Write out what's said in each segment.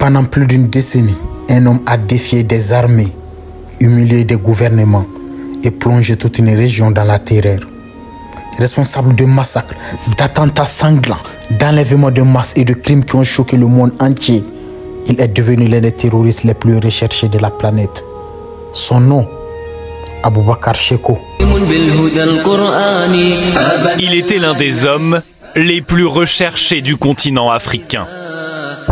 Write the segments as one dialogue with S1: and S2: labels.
S1: Pendant plus d'une décennie, un homme a défié des armées, humilié des gouvernements et plongé toute une région dans la terreur. Responsable de massacres, d'attentats sanglants, d'enlèvements de masse et de crimes qui ont choqué le monde entier, il est devenu l'un des terroristes les plus recherchés de la planète. Son nom, Aboubacar Shekau.
S2: Il était l'un des hommes les plus recherchés du continent africain.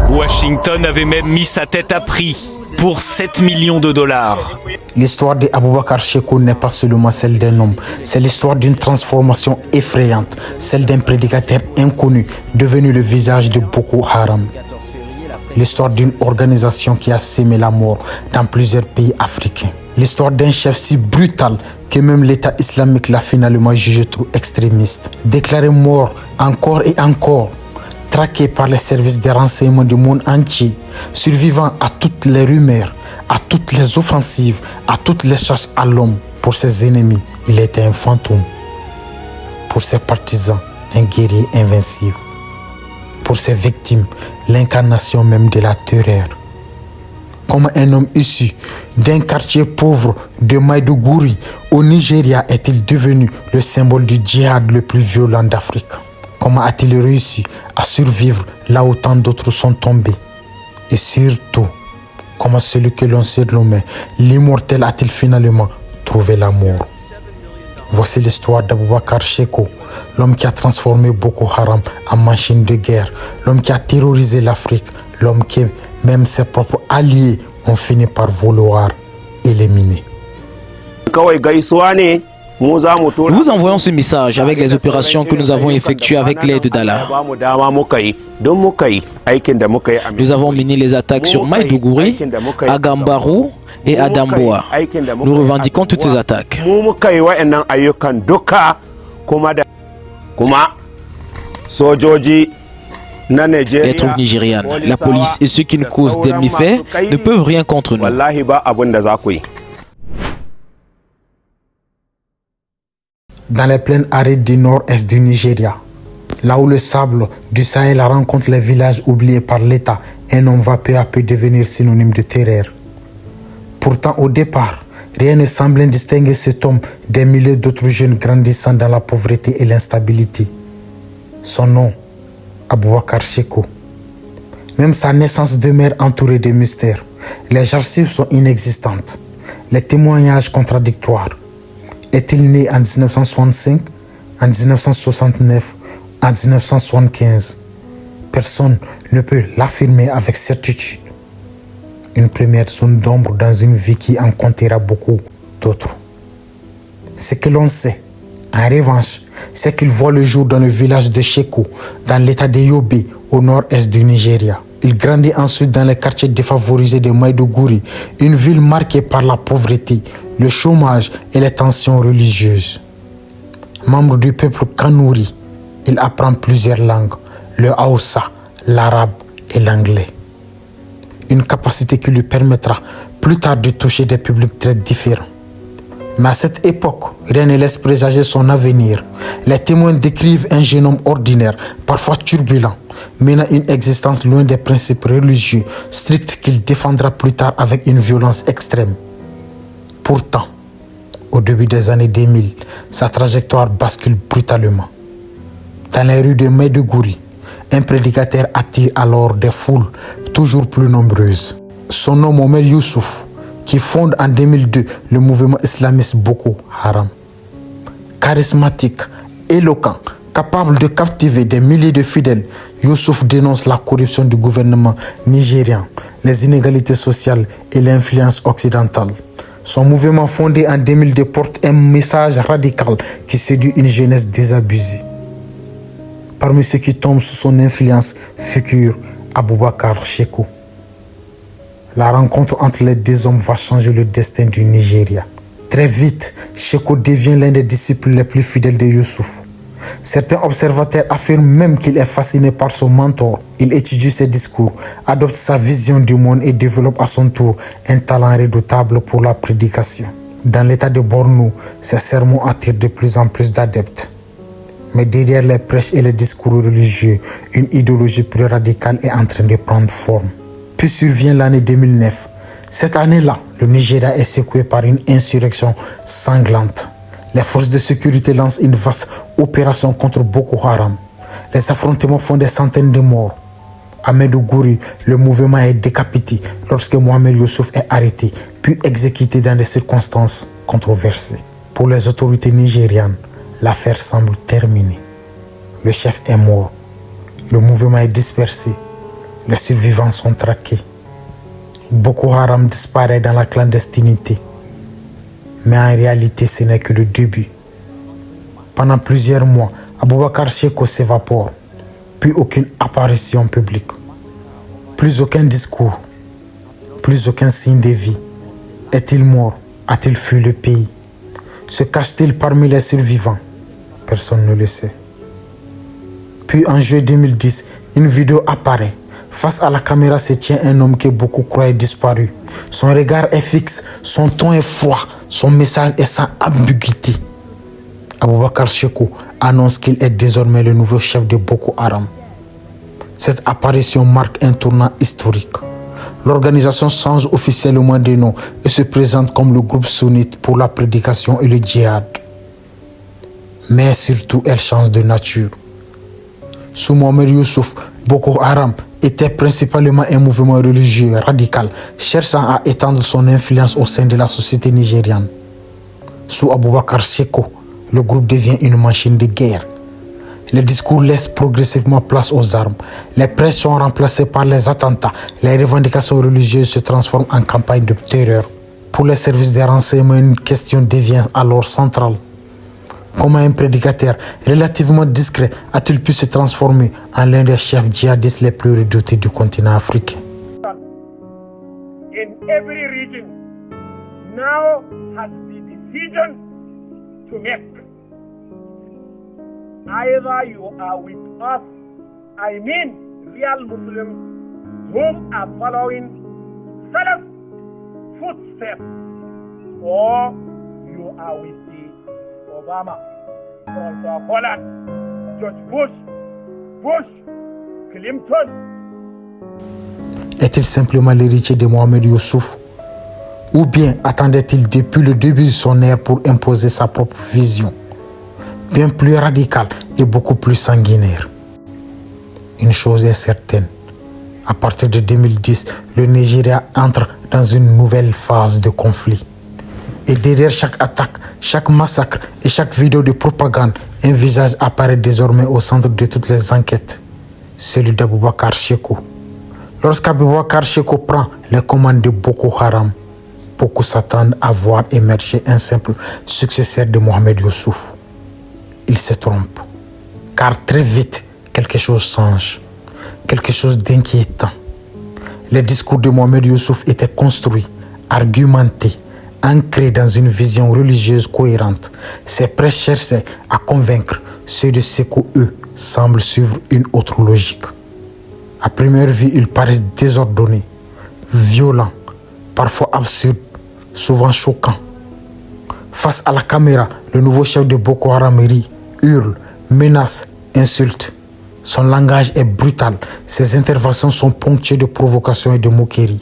S2: Washington avait même mis sa tête à prix pour 7 millions de dollars.
S1: L'histoire d'Aboubacar Shekau n'est pas seulement celle d'un homme, c'est l'histoire d'une transformation effrayante, celle d'un prédicateur inconnu devenu le visage de Boko Haram. L'histoire d'une organisation qui a sémé la mort dans plusieurs pays africains. L'histoire d'un chef si brutal que même l'État islamique l'a finalement jugé trop extrémiste. Déclaré mort encore et encore, traqué par les services de renseignement du monde entier, survivant à toutes les rumeurs, à toutes les offensives, à toutes les chasses à l'homme. Pour ses ennemis, il était un fantôme. Pour ses partisans, un guerrier invincible. Pour ses victimes, l'incarnation même de la terreur. Comment un homme issu d'un quartier pauvre de Maïdougouri au Nigeria est-il devenu le symbole du djihad le plus violent d'Afrique? Comment a-t-il réussi à survivre là où tant d'autres sont tombés? Et surtout, comment celui que l'on surnommait l'immortel a-t-il finalement trouvé la mort? Voici l'histoire d'Aboubacar Shekau, l'homme qui a transformé Boko Haram en machine de guerre, l'homme qui a terrorisé l'Afrique, l'homme que même ses propres alliés ont fini par vouloir éliminer.
S3: Nous envoyons ce message avec les opérations que nous avons effectuées avec l'aide d'Allah. Nous avons mené les attaques sur Maïdougouri, à Gambarou et à Damboa. Nous revendiquons toutes ces attaques. Les troupes nigérianes, la police et ceux qui nous causent des méfaits ne peuvent rien contre nous.
S1: Dans les plaines arides du nord-est du Nigeria, là où le sable du Sahel rencontre les villages oubliés par l'État, un homme va peu à peu devenir synonyme de terreur. Pourtant, au départ, rien ne semblait distinguer cet homme des milliers d'autres jeunes grandissant dans la pauvreté et l'instabilité. Son nom, Aboubacar Shekau. Même sa naissance demeure entourée de mystères. Les archives sont inexistantes. Les témoignages contradictoires. Est-il né en 1965, en 1969, en 1975? Personne ne peut l'affirmer avec certitude. Une première zone d'ombre dans une vie qui en comptera beaucoup d'autres. Ce que l'on sait, en revanche, c'est qu'il voit le jour dans le village de Shekau, dans l'état de Yobe, au nord-est du Nigeria. Il grandit ensuite dans les quartiers défavorisés de Maïdougouri, une ville marquée par la pauvreté, le chômage et les tensions religieuses. Membre du peuple Kanouri, il apprend plusieurs langues, le Hausa, l'arabe et l'anglais. Une capacité qui lui permettra plus tard de toucher des publics très différents. Mais à cette époque, rien ne laisse présager son avenir. Les témoins décrivent un jeune homme ordinaire, parfois turbulent, menant une existence loin des principes religieux stricts qu'il défendra plus tard avec une violence extrême. Pourtant, au début des années 2000, sa trajectoire bascule brutalement. Dans les rues de Maïdougouri, un prédicateur attire alors des foules toujours plus nombreuses. Son nom Mohamed Youssouf, qui fonde en 2002 le mouvement islamiste Boko Haram. Charismatique, éloquent, capable de captiver des milliers de fidèles, Youssouf dénonce la corruption du gouvernement nigérian, les inégalités sociales et l'influence occidentale. Son mouvement fondé en 2002 porte un message radical qui séduit une jeunesse désabusée. Parmi ceux qui tombent sous son influence figure Aboubacar Shekau. La rencontre entre les deux hommes va changer le destin du Nigeria. Très vite, Shekau devient l'un des disciples les plus fidèles de Youssouf. Certains observateurs affirment même qu'il est fasciné par son mentor. Il étudie ses discours, adopte sa vision du monde et développe à son tour un talent redoutable pour la prédication. Dans l'état de Borno, ses sermons attirent de plus en plus d'adeptes. Mais derrière les prêches et les discours religieux, une idéologie plus radicale est en train de prendre forme. Puis survient l'année 2009. Cette année-là, le Nigeria est secoué par une insurrection sanglante. Les forces de sécurité lancent une vaste opération contre Boko Haram. Les affrontements font des centaines de morts. À Maiduguri, le mouvement est décapité lorsque Mohamed Youssouf est arrêté, puis exécuté dans des circonstances controversées. Pour les autorités nigérianes, l'affaire semble terminée. Le chef est mort. Le mouvement est dispersé. Les survivants sont traqués. Boko Haram disparaît dans la clandestinité. Mais en réalité, ce n'est que le début. Pendant plusieurs mois, Abubakar Shekau s'évapore. Puis aucune apparition publique. Plus aucun discours. Plus aucun signe de vie. Est-il mort? A-t-il fui le pays? Se cache-t-il parmi les survivants? Personne ne le sait. Puis en juillet 2010, une vidéo apparaît. Face à la caméra se tient un homme que beaucoup croyaient disparu. Son regard est fixe, son ton est froid, son message est sans ambiguïté. Abubakar Shekau annonce qu'il est désormais le nouveau chef de Boko Haram. Cette apparition marque un tournant historique. L'organisation change officiellement de nom et se présente comme le groupe sunnite pour la prédication et le djihad. Mais surtout, elle change de nature. Sous Mohamed Youssouf, Boko Haram était principalement un mouvement religieux radical cherchant à étendre son influence au sein de la société nigériane. Sous Abubakar Shekau, le groupe devient une machine de guerre. Les discours laissent progressivement place aux armes. Les prêches sont remplacés par les attentats. Les revendications religieuses se transforment en campagne de terreur. Pour les services de renseignement, une question devient alors centrale. Comment un prédicateur relativement discret a-t-il pu se transformer en l'un des chefs djihadistes les plus redoutés du continent africain?
S4: In every region now has the decision to make. Either you are with us, I mean real Muslims whom are following Salaf footsteps, or you are with the Obama, François Hollande, George Bush, Clinton.
S1: Est-il simplement l'héritier de Mohamed Youssouf? Ou bien attendait-il depuis le début de son ère pour imposer sa propre vision, bien plus radicale et beaucoup plus sanguinaire? Une chose est certaine, à partir de 2010, le Nigeria entre dans une nouvelle phase de conflit. Et derrière chaque attaque, chaque massacre et chaque vidéo de propagande, un visage apparaît désormais au centre de toutes les enquêtes, celui d'Abubakar Shekau. Lorsqu'Abubakar Shekau prend les commandes de Boko Haram, beaucoup s'attendent à voir émerger un simple successeur de Mohamed Youssouf. Ils se trompent, car très vite, quelque chose change, quelque chose d'inquiétant. Les discours de Mohamed Youssouf étaient construits, argumentés, ancrés dans une vision religieuse cohérente. Ses prêches cherchaient à convaincre. Ceux de Shekau, eux, semblent suivre une autre logique. À première vue, ils paraissent désordonnés, violents, parfois absurdes, souvent choquants. Face à la caméra, le nouveau chef de Boko Haram rit, hurle, menace, insulte. Son langage est brutal. Ses interventions sont ponctuées de provocations et de moqueries.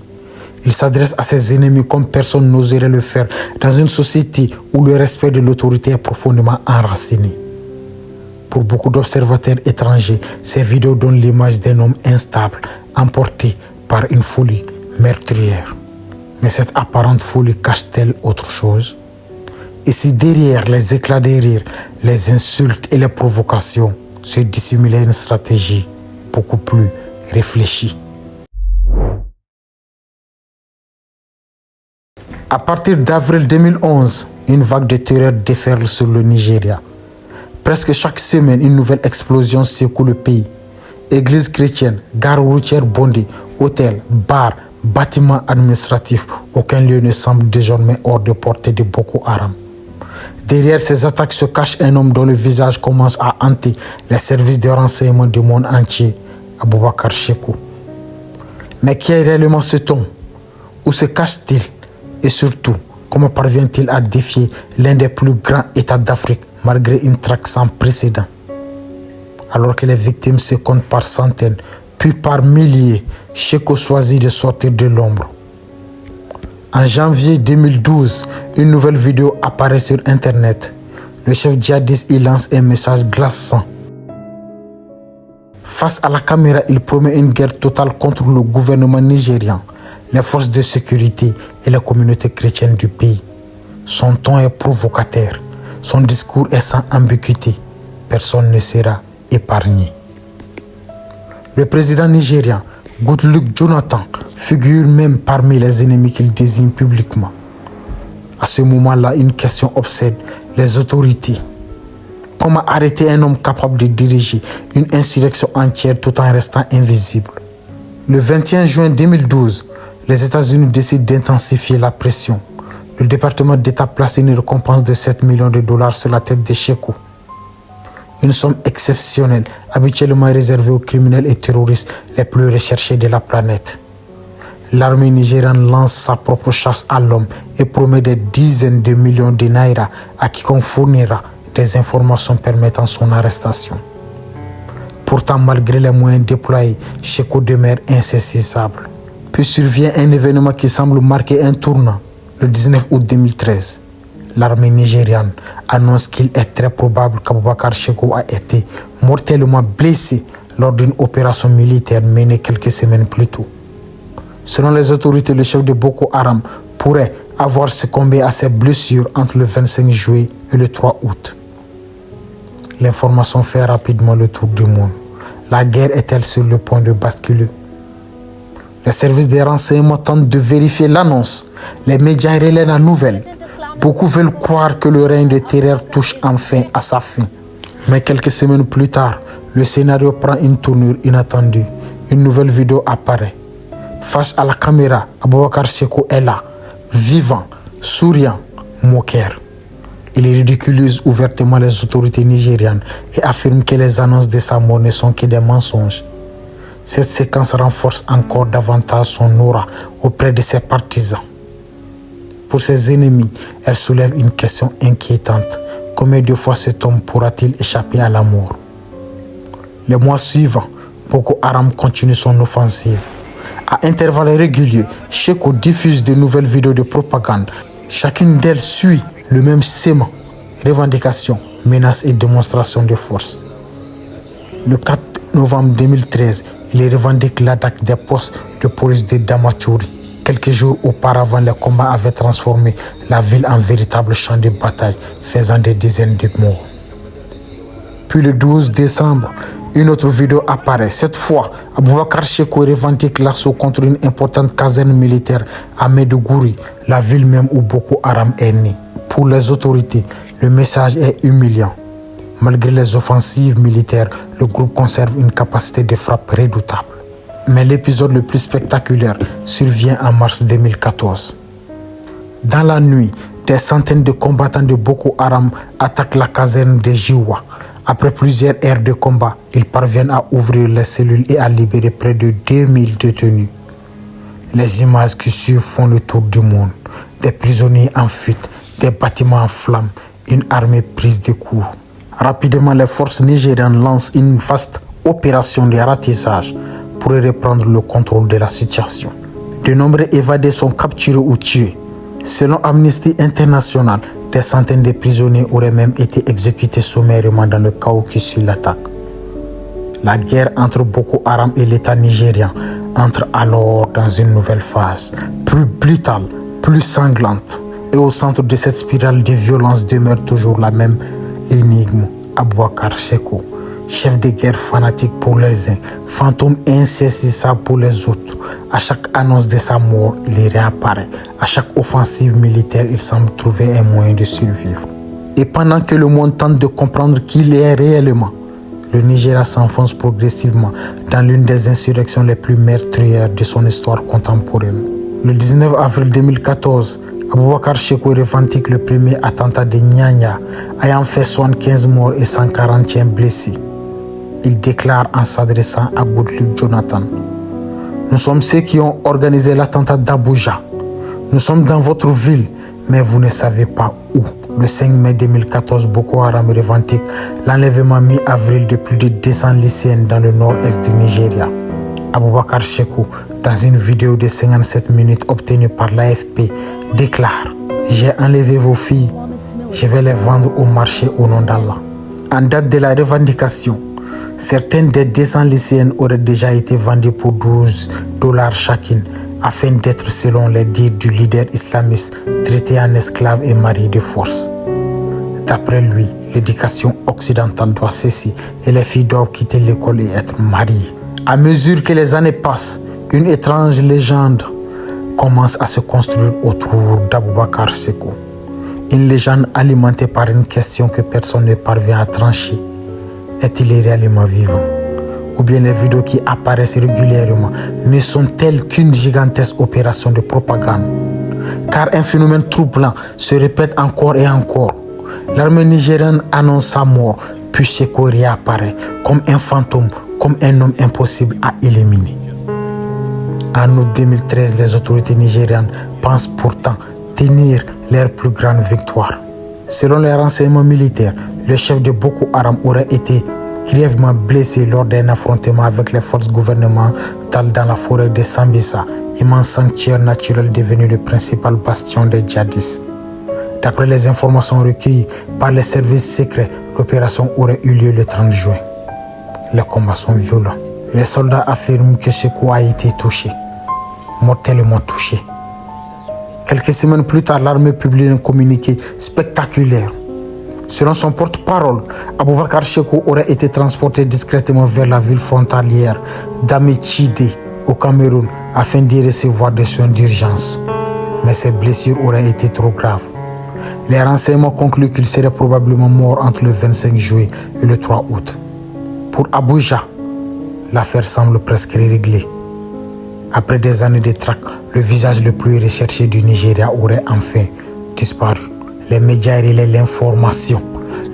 S1: Il s'adresse à ses ennemis comme personne n'oserait le faire dans une société où le respect de l'autorité est profondément enraciné. Pour beaucoup d'observateurs étrangers, ces vidéos donnent l'image d'un homme instable, emporté par une folie meurtrière. Mais cette apparente folie cache-t-elle autre chose? Et si derrière les éclats de rire, les insultes et les provocations se dissimulait une stratégie beaucoup plus réfléchie? À partir d'avril 2011, une vague de terreur déferle sur le Nigeria. Presque chaque semaine, une nouvelle explosion secoue le pays. Églises chrétiennes, gares routières bondées, hôtels, bars, bâtiments administratifs, aucun lieu ne semble désormais hors de portée de Boko Haram. Derrière ces attaques se cache un homme dont le visage commence à hanter les services de renseignement du monde entier, Abubakar Shekau. Mais qui est réellement cet homme? Où se cache-t-il? Et surtout, comment parvient-il à défier l'un des plus grands États d'Afrique malgré une traque sans précédent? Alors que les victimes se comptent par centaines, Puis par milliers, Sheko choisit de sortir de l'ombre. En janvier 2012, une nouvelle vidéo apparaît sur Internet. Le chef djihadiste y lance un message glaçant. Face à la caméra, il promet une guerre totale contre le gouvernement nigérian, les forces de sécurité et les communautés chrétiennes du pays. Son ton est provocateur. Son discours est sans ambiguïté. Personne ne sera épargné. Le président nigérian, Goodluck Jonathan, figure même parmi les ennemis qu'il désigne publiquement. À ce moment-là, une question obsède les autorités. Comment arrêter un homme capable de diriger une insurrection entière tout en restant invisible? Le 21 juin 2012, les États-Unis décident d'intensifier la pression. Le département d'État place une récompense de 7 millions de dollars sur la tête de Sheko. Une somme exceptionnelle, habituellement réservée aux criminels et terroristes les plus recherchés de la planète. L'armée nigériane lance sa propre chasse à l'homme et promet des dizaines de millions de naira à quiconque fournira des informations permettant son arrestation. Pourtant, malgré les moyens déployés, Sheko demeure insaisissable. Puis survient un événement qui semble marquer un tournant. Le 19 août 2013, l'armée nigériane annonce qu'il est très probable qu'Abubakar Sheko a été mortellement blessé lors d'une opération militaire menée quelques semaines plus tôt. Selon les autorités, le chef de Boko Haram pourrait avoir succombé à ses blessures entre le 25 juillet et le 3 août. L'information fait rapidement le tour du monde. La guerre est-elle sur le point de basculer? Les services des renseignements tentent de vérifier l'annonce. Les médias relaient la nouvelle. Beaucoup veulent croire que le règne de terreur touche enfin à sa fin. Mais quelques semaines plus tard, le scénario prend une tournure inattendue. Une nouvelle vidéo apparaît. Face à la caméra, Abubakar Sheko est là, vivant, souriant, moqueur. Il ridiculise ouvertement les autorités nigérianes et affirme que les annonces de sa mort ne sont que des mensonges. Cette séquence renforce encore davantage son aura auprès de ses partisans. Pour ses ennemis, elle soulève une question inquiétante. Combien de fois cet homme pourra-t-il échapper à la mort? Les mois suivants, Boko Haram continue son offensive. À intervalles réguliers, Sheko diffuse de nouvelles vidéos de propagande. Chacune d'elles suit le même schéma: revendications, menaces et démonstrations de force. Le 4 novembre 2013, il revendique l'attaque des postes de police de Damaturi. Quelques jours auparavant, les combats avaient transformé la ville en véritable champ de bataille, faisant des dizaines de morts. Puis le 12 décembre, une autre vidéo apparaît. Cette fois, Abubakar Sheko revendique l'assaut contre une importante caserne militaire à Maiduguri, la ville même où Boko Haram est né. Pour les autorités, le message est humiliant. Malgré les offensives militaires, le groupe conserve une capacité de frappe redoutable. Mais l'épisode le plus spectaculaire survient en mars 2014. Dans la nuit, des centaines de combattants de Boko Haram attaquent la caserne de Jiwa. Après plusieurs heures de combat, ils parviennent à ouvrir les cellules et à libérer près de 2000 détenus. Les images qui suivent font le tour du monde. Des prisonniers en fuite, des bâtiments en flammes, une armée prise de court. Rapidement, les forces nigérianes lancent une vaste opération de ratissage pour reprendre le contrôle de la situation. De nombreux évadés sont capturés ou tués. Selon Amnesty International, des centaines de prisonniers auraient même été exécutés sommairement dans le chaos qui suit l'attaque. La guerre entre Boko Haram et l'État nigérian entre alors dans une nouvelle phase, plus brutale, plus sanglante. Et au centre de cette spirale de violence demeure toujours la même énigme: Abubakar Sheko, chef de guerre fanatique pour les uns, fantôme insaisissable pour les autres. À chaque annonce de sa mort, il réapparaît. À chaque offensive militaire, il semble trouver un moyen de survivre. Et pendant que le monde tente de comprendre qui il est réellement, le Nigeria s'enfonce progressivement dans l'une des insurrections les plus meurtrières de son histoire contemporaine. Le 19 avril 2014, Abubakar Sheko revendique le premier attentat de Nyanya, ayant fait 75 morts et 141 blessés. Il déclare en s'adressant à Goodluck Jonathan: nous sommes ceux qui ont organisé l'attentat d'Abuja. Nous sommes dans votre ville, mais vous ne savez pas où. Le 5 mai 2014, Boko Haram revendique l'enlèvement mi-avril de plus de 200 lycéennes dans le nord-est du Nigeria. Aboubakar Chekou, dans une vidéo de 57 minutes obtenue par l'AFP, déclare « J'ai enlevé vos filles, je vais les vendre au marché au nom d'Allah ». En date de la revendication, certaines des 200 lycéennes auraient déjà été vendues pour $12 chacune, afin d'être, selon les dires du leader islamiste, traitées en esclaves et mariées de force. D'après lui, l'éducation occidentale doit cesser et les filles doivent quitter l'école et être mariées. À mesure que les années passent, une étrange légende commence à se construire autour d'Aboubacar Chekou. Une légende alimentée par une question que personne ne parvient à trancher. Est-il réellement vivant? Ou bien les vidéos qui apparaissent régulièrement ne sont-elles qu'une gigantesque opération de propagande? Car un phénomène troublant se répète encore et encore. L'armée nigérienne annonce sa mort, puis Chekou réapparaît comme un fantôme, comme un homme impossible à éliminer. En août 2013, les autorités nigérianes pensent pourtant tenir leur plus grande victoire. Selon les renseignements militaires, le chef de Boko Haram aurait été grièvement blessé lors d'un affrontement avec les forces gouvernementales dans la forêt de Sambisa, immense sanctuaire naturel devenu le principal bastion des djihadistes. D'après les informations recueillies par les services secrets, l'opération aurait eu lieu le 30 juin. Les combats sont violents. Les soldats affirment que Chekou a été touché, mortellement touché. Quelques semaines plus tard, l'armée publie un communiqué spectaculaire. Selon son porte-parole, Aboubacar Chekou aurait été transporté discrètement vers la ville frontalière d'Amichide au Cameroun afin d'y recevoir des soins d'urgence. Mais ses blessures auraient été trop graves. Les renseignements concluent qu'il serait probablement mort entre le 25 juillet et le 3 août. Pour Abuja, l'affaire semble presque réglée. Après des années de traque, le visage le plus recherché du Nigeria aurait enfin disparu. Les médias relaient l'information.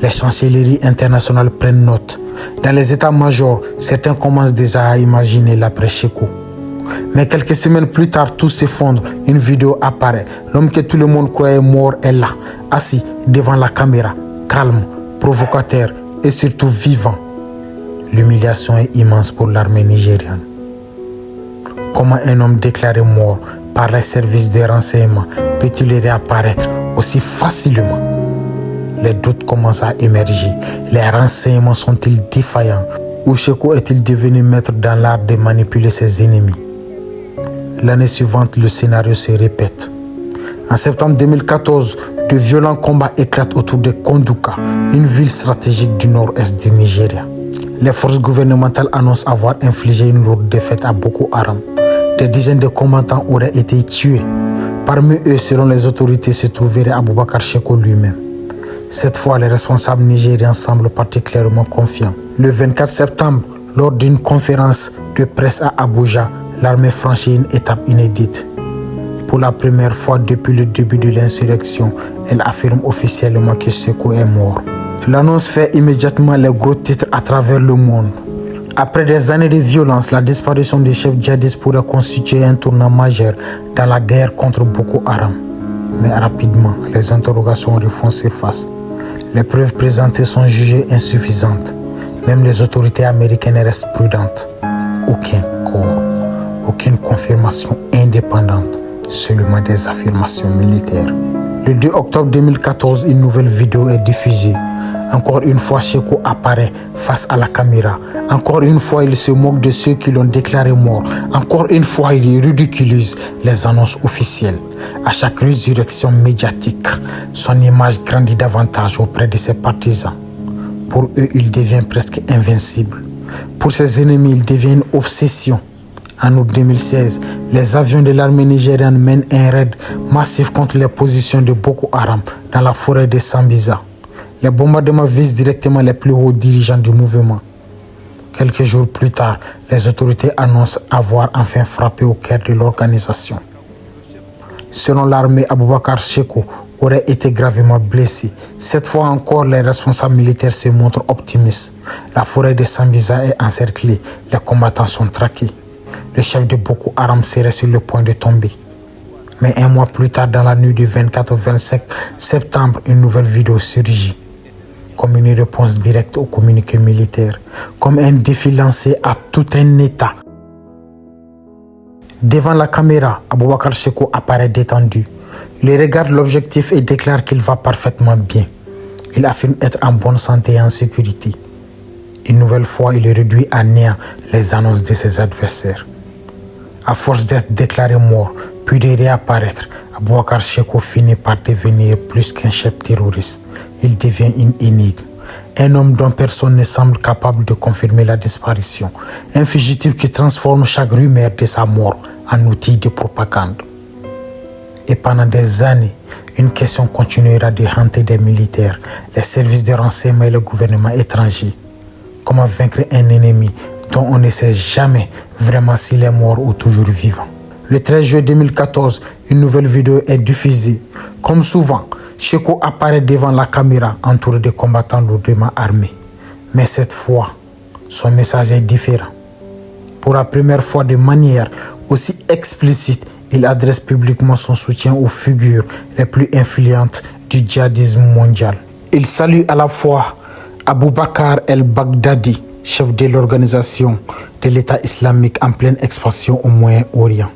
S1: Les chancelleries internationales prennent note. Dans les états-majors, certains commencent déjà à imaginer l'après Chekou. Mais quelques semaines plus tard, tout s'effondre. Une vidéo apparaît. L'homme que tout le monde croyait mort est là, assis devant la caméra, calme, provocateur et surtout vivant. L'humiliation est immense pour l'armée nigériane. Comment un homme déclaré mort par les services de renseignement peut-il réapparaître aussi facilement? Les doutes commencent à émerger. Les renseignements sont-ils défaillants? Ou Chekou est-il devenu maître dans l'art de manipuler ses ennemis? L'année suivante, le scénario se répète. En septembre 2014, de violents combats éclatent autour de Konduka, une ville stratégique du nord-est du Nigeria. Les forces gouvernementales annoncent avoir infligé une lourde défaite à Boko Haram. Des dizaines de combattants auraient été tués. Parmi eux, selon les autorités, se trouverait Aboubacar Chekou lui-même. Cette fois, les responsables nigériens semblent particulièrement confiants. Le 24 septembre, lors d'une conférence de presse à Abuja, l'armée franchit une étape inédite. Pour la première fois depuis le début de l'insurrection, elle affirme officiellement que Chekou est mort. L'annonce fait immédiatement les gros titres à travers le monde. Après des années de violence, la disparition du chef djihadiste pourrait constituer un tournant majeur dans la guerre contre Boko Haram. Mais rapidement, les interrogations refont surface. Les preuves présentées sont jugées insuffisantes. Même les autorités américaines restent prudentes. Aucun corps, aucune confirmation indépendante, seulement des affirmations militaires. Le 2 octobre 2014, une nouvelle vidéo est diffusée. Encore une fois, Chekou apparaît face à la caméra. Encore une fois, il se moque de ceux qui l'ont déclaré mort. Encore une fois, il ridiculise les annonces officielles. À chaque résurrection médiatique, son image grandit davantage auprès de ses partisans. Pour eux, il devient presque invincible. Pour ses ennemis, il devient une obsession. En août 2016, les avions de l'armée nigériane mènent un raid massif contre les positions de Boko Haram dans la forêt de Sambisa. Les bombardements visent directement les plus hauts dirigeants du mouvement. Quelques jours plus tard, les autorités annoncent avoir enfin frappé au cœur de l'organisation. Selon l'armée, Aboubacar Chekou aurait été gravement blessé. Cette fois encore, les responsables militaires se montrent optimistes. La forêt de Sambisa est encerclée. Les combattants sont traqués. Le chef de Boko Haram serait sur le point de tomber. Mais un mois plus tard, dans la nuit du 24 au 25 septembre, une nouvelle vidéo surgit. Comme une réponse directe au communiqué militaire, comme un défi lancé à tout un État. Devant la caméra, Aboubakar Shekau apparaît détendu. Il regarde l'objectif et déclare qu'il va parfaitement bien. Il affirme être en bonne santé et en sécurité. Une nouvelle fois, il réduit à néant les annonces de ses adversaires. À force d'être déclaré mort, puis de réapparaître, Aboubakar Shekau finit par devenir plus qu'un chef terroriste. Il devient une énigme. Un homme dont personne ne semble capable de confirmer la disparition. Un fugitif qui transforme chaque rumeur de sa mort en outil de propagande. Et pendant des années, une question continuera de hanter des militaires, les services de renseignement et le gouvernement étranger. Comment vaincre un ennemi dont on ne sait jamais vraiment s'il est mort ou toujours vivant. Le 13 juillet 2014, une nouvelle vidéo est diffusée. Comme souvent, Shekau apparaît devant la caméra entouré de combattants lourdement armés. Mais cette fois, son message est différent. Pour la première fois de manière aussi explicite, il adresse publiquement son soutien aux figures les plus influentes du djihadisme mondial. Il salue à la fois Aboubakar el-Baghdadi, chef de l'organisation de l'État islamique en pleine expansion au Moyen-Orient.